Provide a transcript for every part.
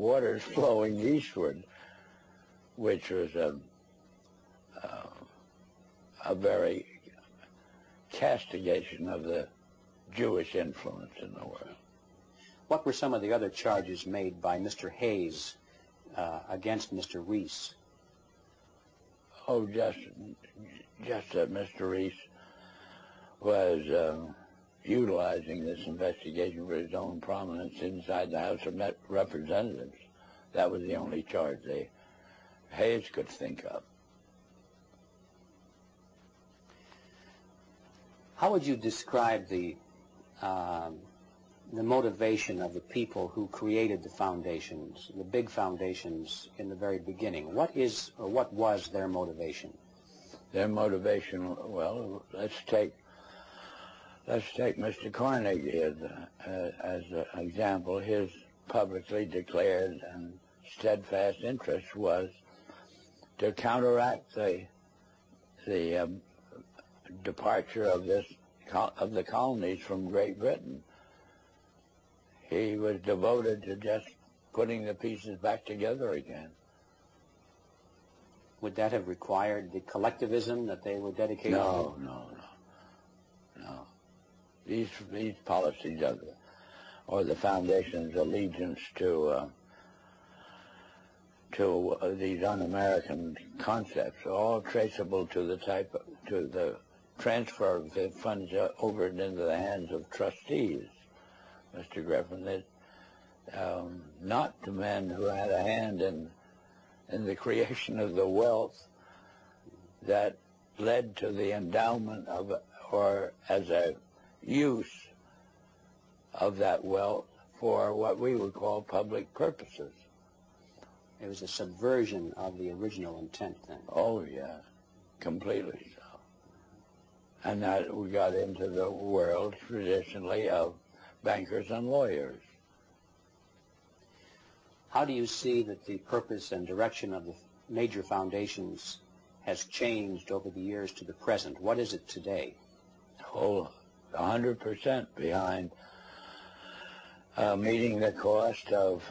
waters flowing eastward, which was a very castigation of the Jewish influence in the world. What were some of the other charges made by Mr. Hayes against Mr. Reese? Oh, just that Mr. Reese was utilizing this investigation for his own prominence inside the House of Representatives. That was the only charge Hayes could think of. How would you describe the motivation of the people who created the foundations, the big foundations in the very beginning? What is or what was their motivation? Their motivation, well, let's take Mr. Carnegie as an example. His publicly declared and steadfast interest was to counteract the departure of the colonies from Great Britain. He was devoted to just putting the pieces back together again. Would that have required the collectivism that they were dedicated to? No. These policies or the foundation's allegiance to these un-American concepts are all traceable to the transfer of the funds over into the hands of trustees, Mr. Griffin. Not the men who had a hand in the creation of the wealth that led to the endowment of, or as a use of that wealth for what we would call public purposes. It was a subversion of the original intent then. Oh, yeah, completely so. And that we got into the world traditionally of bankers and lawyers. How do you see that the purpose and direction of the major foundations has changed over the years to the present? What is it today? Oh, 100% behind meeting the cost of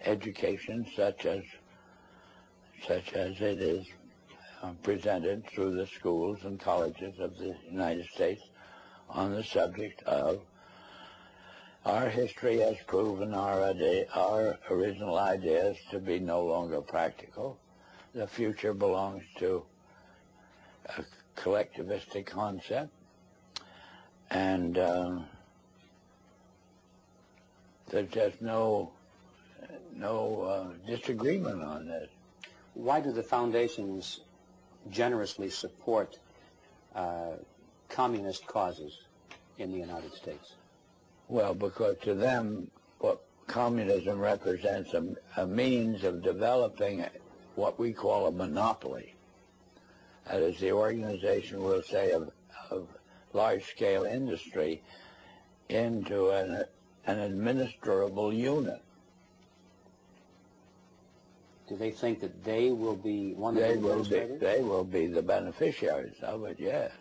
education such as it is presented through the schools and colleges of the United States on the subject of our history has proven our original ideas to be no longer practical. The future belongs to a collectivistic concept, and there's just no disagreement on this. Why do the foundations generously support communist causes in the United States? Well, because to them, what communism represents a means of developing what we call a monopoly. That is, the organization, we'll say, of large-scale industry into an administrable unit. Do they think that they will be one of the administrators? They will be the beneficiaries of it, yes.